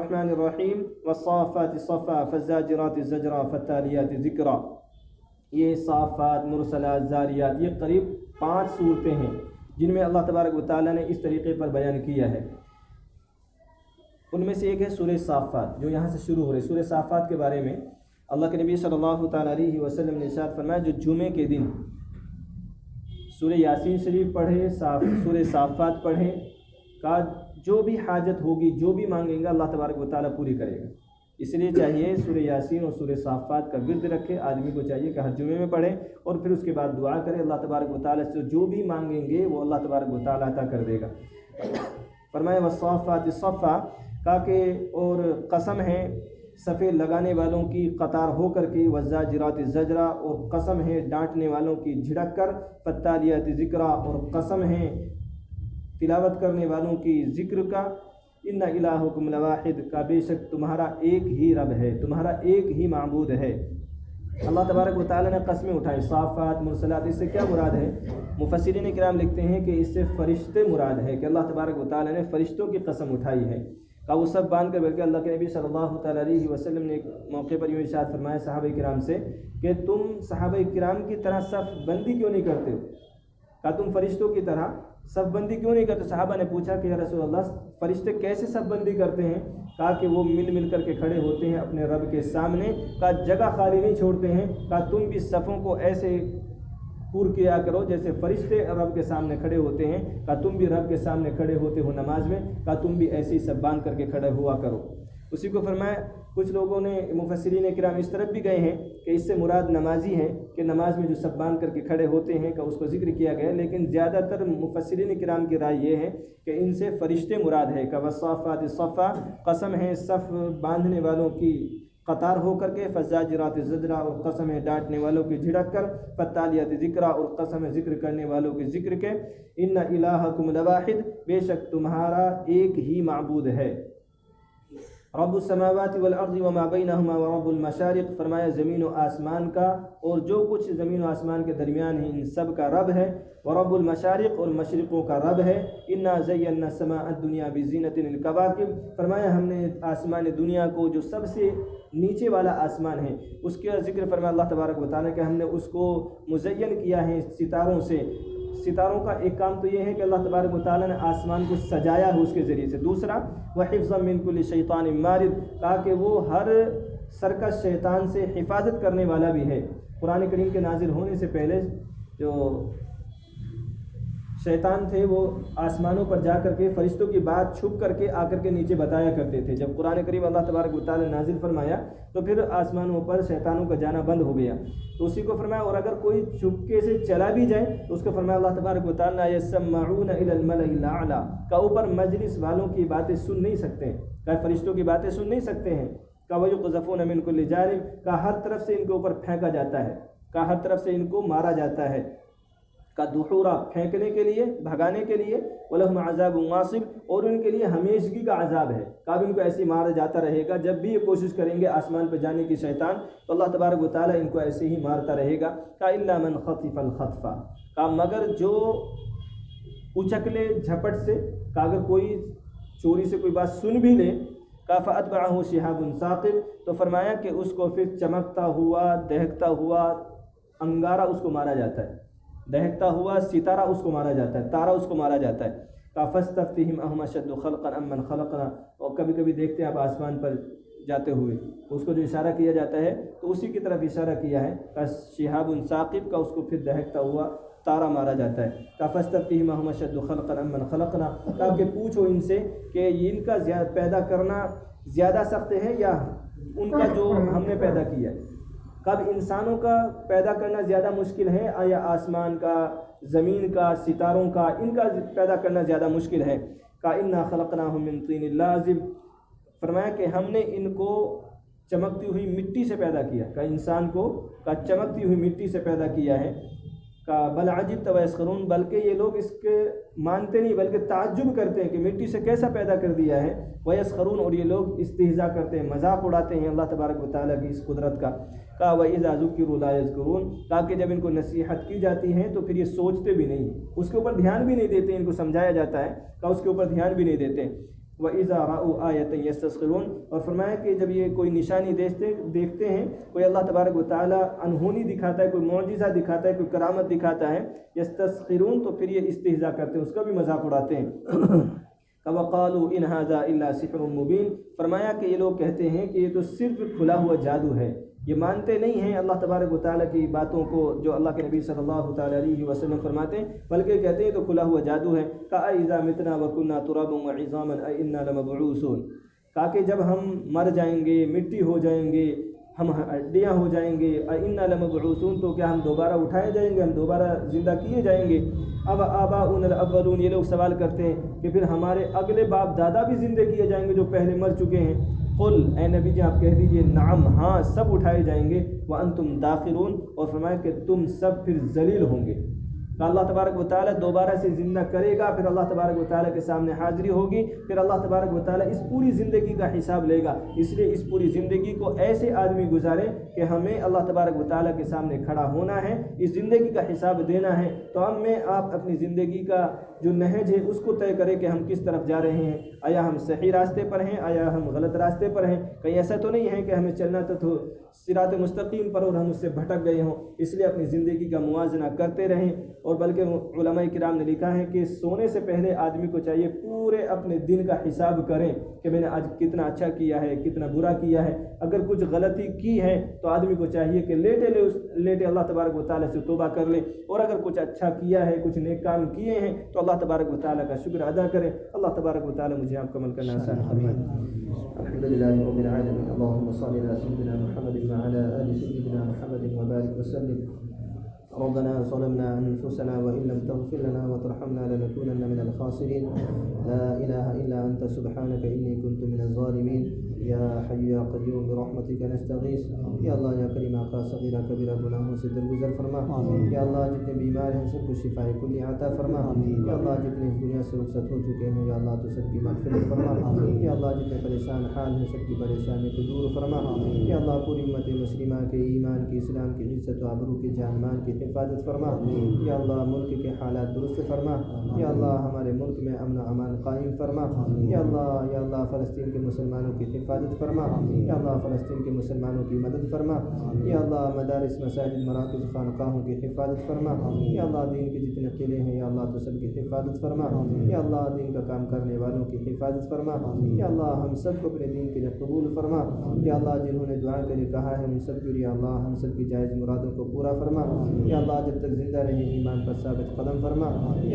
الرحمن الرحیم والصافات صفا فالزاجرات زجرا فالتالیات ذکرا. یہ صافات، مرسلات، زاریات، یہ قریب 5 صورتیں ہیں جن میں اللہ تبارک و تعالیٰ نے اس طریقے پر بیان کیا ہے. ان میں سے ایک ہے سورہ صافات جو یہاں سے شروع ہو رہی ہے. سورہ صافات کے بارے میں اللہ کے نبی صلی اللہ تعالیٰ علیہ وسلم نے ارشاد فرمایا جو جمعے کے دن سورہ یاسین شریف پڑھے، سورہ صافات پڑھے، کا جو بھی حاجت ہوگی، جو بھی مانگیں گا اللہ تبارک و تعالیٰ پوری کرے گا. اس لیے چاہیے سورہ یاسین اور سورہ صافات کا ورد رکھے. آدمی کو چاہیے کہ ہر جمعے میں پڑھے اور پھر اس کے بعد دعا کرے. اللہ تبارک و تعالیٰ سے جو بھی مانگیں گے وہ اللہ تبارک و تعالیٰ عطا کر دے گا. فرمایا والصافات صفا، کہا کہ اور قسم ہے صفے لگانے والوں کی قطار ہو کر کے، والزاجرات زجرا، اور قسم ہے ڈانٹنے والوں کی جھڑک کر، فالتالیات ذکرا، اور قسم ہے تلاوت کرنے والوں کی ذکر کا. ان الہکم لواحد، کا بے شک تمہارا ایک ہی رب ہے، تمہارا ایک ہی معبود ہے. اللہ تبارک و تعالیٰ نے قسمیں اٹھائی. صافات، مرسلات، اس سے کیا مراد ہے؟ مفسرین کرام لکھتے ہیں کہ اس سے فرشتے مراد ہے، کہ اللہ تبارک و تعالیٰ نے فرشتوں کی قسم اٹھائی ہے. کہ وہ سب باندھ کر، بلکہ اللہ کے نبی صلی اللہ تعالیٰ علیہ وسلم نے ایک موقع پر یوں ارشاد فرمایا صحابہ کرام سے کہ تم صحابہ کرام کی طرح صف بندی کیوں نہیں کرتے ہو؟ کہ تم فرشتوں کی طرح صف بندی کیوں نہیں کرتے؟ صحابہ نے پوچھا کہ یا رسول اللہ فرشتے کیسے صف بندی کرتے ہیں؟ کہا کہ وہ مل کر کے کھڑے ہوتے ہیں اپنے رب کے سامنے، کہا جگہ خالی نہیں چھوڑتے ہیں. کہا تم بھی صفوں کو ایسے پور کیا کرو جیسے فرشتے رب کے سامنے کھڑے ہوتے ہیں. کہا تم بھی رب کے سامنے کھڑے ہوتے ہو نماز میں، کہا تم بھی ایسے ہی سب باندھ کر کے کھڑے ہوا کرو. اسی کو فرمایا. کچھ لوگوں نے مفسرین کرام اس طرف بھی گئے ہیں کہ اس سے مراد نمازی ہیں، کہ نماز میں جو سب باندھ کر کے کھڑے ہوتے ہیں، کہ اس کو ذکر کیا گیا. لیکن زیادہ تر مفسرین کرام کی رائے یہ ہے کہ ان سے فرشتے مراد ہے. کہ والصافات صفا، قسم ہے صف باندھنے والوں کی قطار ہو کر کے، فالزاجرات زجرا، اور قسم ہے ڈانٹنے والوں کی جھڑک کر، فالتالیات ذکرا، اور قسم ہے ذکر کرنے والوں کی ذکر کے. ان الہکم لواحد، بے شک تمہارا ایک ہی معبود ہے. رب السماوات والارض وما بینہما ورب المشارق، فرمایا زمین و آسمان کا اور جو کچھ زمین و آسمان کے درمیان ہے ان سب کا رب ہے. ورب المشارق، اور مشرقوں کا رب ہے. انا زینا السماء الدنیا بزینۃ الکواکب، فرمایا ہم نے آسمان دنیا کو جو سب سے نیچے والا آسمان ہے اس کا ذکر فرمایا اللہ تبارک و تعالیٰ کہ ہم نے اس کو مزین کیا ہے ستاروں سے. ستاروں کا ایک کام تو یہ ہے کہ اللہ تبارک و تعالیٰ نے آسمان کو سجایا ہے اس کے ذریعے سے. دوسرا وحفظا من کل شیطان مارد، تاکہ وہ ہر سرکش شیطان سے حفاظت کرنے والا بھی ہے. قرآن کریم کے نازل ہونے سے پہلے جو شیطان تھے وہ آسمانوں پر جا کر کے فرشتوں کی بات چھپ کر کے آ کر کے نیچے بتایا کرتے تھے. جب قرآن کریم اللہ تبارک و تعالیٰ نے نازل فرمایا تو پھر آسمانوں پر شیطانوں کا جانا بند ہو گیا. تو اسی کو فرمایا اور اگر کوئی چپکے سے چلا بھی جائے تو اس کو فرمایا اللہ تبارک و تعالیٰ یسمعون الی الملأ الاعلی، کا اوپر مجلس والوں کی باتیں سن نہیں سکتے ہیں، کہ فرشتوں کی باتیں سن نہیں سکتے ہیں. کا ویقذفون من کل جانب، کا ہر طرف سے ان کے اوپر پھینکا جاتا ہے، کا ہر طرف سے ان کو مارا جاتا ہے. کا دحورا، پھینکنے کے لیے، بھگانے کے لیے. ولہم عذاب واصب، اور ان کے لیے ہمیشگی کا عذاب ہے. کب ان کو ایسے مارا جاتا رہے گا، جب بھی یہ کوشش کریں گے آسمان پہ جانے کی شیطان تو اللہ تبارک و تعالیٰ ان کو ایسے ہی مارتا رہے گا. کا الا من خطف الخطفہ، کا مگر جو اچک لے جھپٹ سے، کا اگر کوئی چوری سے کوئی بات سن بھی لے، کا فاتبعہ شہاب ثاقب، تو فرمایا کہ اس کو پھر چمکتا ہوا دہکتا ہوا انگارہ اس کو مارا جاتا ہے، دہکتا ہوا ستارہ اس کو مارا جاتا ہے، تارہ اس کو مارا جاتا ہے. فاستفتہم اہم اشد خلقا ام من خلقنا، اور کبھی کبھی دیکھتے ہیں آپ آسمان پر جاتے ہوئے اس کو جو اشارہ کیا جاتا ہے تو اسی کی طرف اشارہ کیا ہے. شہاب ثاقب، کا اس کو پھر دہکتا ہوا تارہ مارا جاتا ہے. فاستفتہم اہم اشد خلقا ام من خلقنا، کہ پوچھو ان سے کہ ان کا پیدا کرنا زیادہ سخت ہے یا ان کا جو ہم نے پیدا کیا ہے. کب انسانوں کا پیدا کرنا زیادہ مشکل ہے یا آسمان کا، زمین کا، ستاروں کا، ان کا پیدا کرنا زیادہ مشکل ہے. کا انا خلقناہم من طین لازب، فرمایا کہ ہم نے ان کو چمکتی ہوئی مٹی سے پیدا کیا، کا انسان کو کا چمکتی ہوئی مٹی سے پیدا کیا ہے. کا بل عجبت ویسخرون، بلکہ یہ لوگ اس کے مانتے نہیں بلکہ تعجب کرتے ہیں کہ مٹی سے کیسا پیدا کر دیا ہے. ویسخرون، اور یہ لوگ استہزاء کرتے ہیں، مذاق اڑاتے ہیں اللہ تبارک و تعالیٰ کی اس قدرت کا. کا وَإِذَا ذُكِّرُوا لَا يَذْكُرُونَ، تاکہ جب ان کو نصیحت کی جاتی ہے تو پھر یہ سوچتے بھی نہیں، اس کے اوپر دھیان بھی نہیں دیتے. ان کو سمجھایا جاتا ہے کہ اس کے اوپر دھیان بھی نہیں دیتے. وَإِذَا رَأُوا آيَةً يَسْتَسْخِرُونَ، اور فرمایا کہ جب یہ کوئی نشانی دیکھتے ہیں، کوئی اللہ تبارک و تعالیٰ انہونی دکھاتا ہے، کوئی معجزہ دکھاتا ہے، کوئی کرامت دکھاتا ہے، یستسخرون، تو پھر یہ استہزاء کرتے ہیں، اس کا بھی مذاق اڑاتے ہیں۔ وَقَالُوا إِنْ هَذَا إِلَّا سِحْرٌ مُبِينٌ، فرمایا کہ یہ لوگ کہتے ہیں کہ یہ تو صرف کھلا ہوا جادو ہے، یہ مانتے نہیں ہیں اللہ تبارک و تعالیٰ کی باتوں کو جو اللہ کے نبی صلی اللہ تعالیٰ علیہ وسلم فرماتے ہیں، بلکہ کہتے ہیں تو کھلا ہوا جادو ہے۔ کَأَإِذَا مِتْنَا وَكُنَّا تُرَابًا وَعِظَامًا أَإِنَّا لَمَبْعُوثُونَ، کہا کہ جب ہم مر جائیں گے، مٹی ہو جائیں گے، ہم ہڈیاں ہو جائیں گے، أَإِنَّا لَمَبْعُوثُونَ، تو کیا ہم دوبارہ اٹھائے جائیں گے، ہم دوبارہ زندہ کیے جائیں گے۔ اب آباؤنا الاولون، یہ لوگ سوال کرتے ہیں کہ پھر ہمارے اگلے باپ دادا بھی زندہ کیے جائیں گے جو پہلے مر چکے ہیں۔ قل، اے نبی جی آپ کہہ دیجئے، نعم، ہاں، سب اٹھائے جائیں گے، وانتم داخرون، اور فرمایا کہ تم سب پھر ذلیل ہوں گے۔ تو اللہ تبارک و تعالیٰ دوبارہ سے زندہ کرے گا، پھر اللہ تبارک و تعالیٰ کے سامنے حاضری ہوگی، پھر اللہ تبارک و تعالیٰ اس پوری زندگی کا حساب لے گا۔ اس لیے اس پوری زندگی کو ایسے آدمی گزارے کہ ہمیں اللہ تبارک و تعالیٰ کے سامنے کھڑا ہونا ہے، اس زندگی کا حساب دینا ہے، تو ہم میں آپ اپنی زندگی کا جو نہج ہے اس کو طے کرے کہ ہم کس طرف جا رہے ہیں، آیا ہم صحیح راستے پر ہیں، آیا ہم غلط راستے پر ہیں، کہیں ایسا تو نہیں ہے کہ ہمیں چلنا تو صراط مستقیم پر اور ہم اس سے بھٹک گئے ہوں۔ اس لیے اپنی زندگی کا موازنہ کرتے رہیں، اور بلکہ علماء کرام نے لکھا ہے کہ سونے سے پہلے آدمی کو چاہیے پورے اپنے دن کا حساب کریں کہ میں نے آج کتنا اچھا کیا ہے، کتنا برا کیا ہے۔ اگر کچھ غلطی کی ہے تو آدمی کو چاہیے کہ لیٹے اللہ تبارک و تعالیٰ سے توبہ کر لے، اور اگر کچھ اچھا کیا ہے، کچھ نیک کام کیے ہیں تو اللہ تبارک و تعالیٰ کا شکر ادا کریں۔ اللہ تبارک و تعالیٰ مجھے آپ کو عمل کرنا آسان فرمائے۔ الحمد للہ رب العالمین، اللهم صل على سيدنا محمد وعلى آل سيدنا محمد وبارك وسلم۔ ربنا ظلمنا أنفسنا وإن لم تغفر لنا وترحمنا لنكونن من الخاسرين، لا إله إلا أنت سبحانك إني كنت من الظالمين، يا حي يا قيوم برحمتك نستغيث، یا اللہ یا کریم آقا صغیرہ کبیرہ گناہوں سے درگزر فرما، یا اللہ جتنے بیمار ہیں سب کو شفائے کلی عطا فرما، یا اللہ جتنے اس دنیا سے رخصت ہو چکے ہیں یا اللہ تو سب کی مغفرت فرما، یا اللہ جتنے پریشان حال ہیں سب کی پریشانی کو دور فرما، یا اللہ پوری امت مسلمہ کے ایمان کی، اسلام کی عزت و آبرو کی، جان مان کی حفاظت فرما، یا اللہ ملک کے حالات درست فرما، یا اللہ ہمارے ملک میں امن و امان قائم فرما، یا اللہ فلسطین کے مسلمانوں کی حفاظت فرما، یا اللہ فلسطین کے مسلمانوں کی مدد فرما، یا اللہ مدارس، مساجد، مراکز، خانقاہوں کی حفاظت فرما، یا اللہ دین کے جتنے قلعے ہیں یا اللہ تو سب کی حفاظت فرما، یا اللہ دین کا کام کرنے والوں کی حفاظت فرما، یا اللہ ہم سب کو اپنے دین کے لیے قبول فرما، یا اللہ جنہوں نے دعا کے لیے کہا ہے ان سب کے لیے اللہ ہم سب کی جائز مرادوں کو پورا فرما، یا اللہ جب تک زندہ رہیں ایمان پر ثابت قدم فرما۔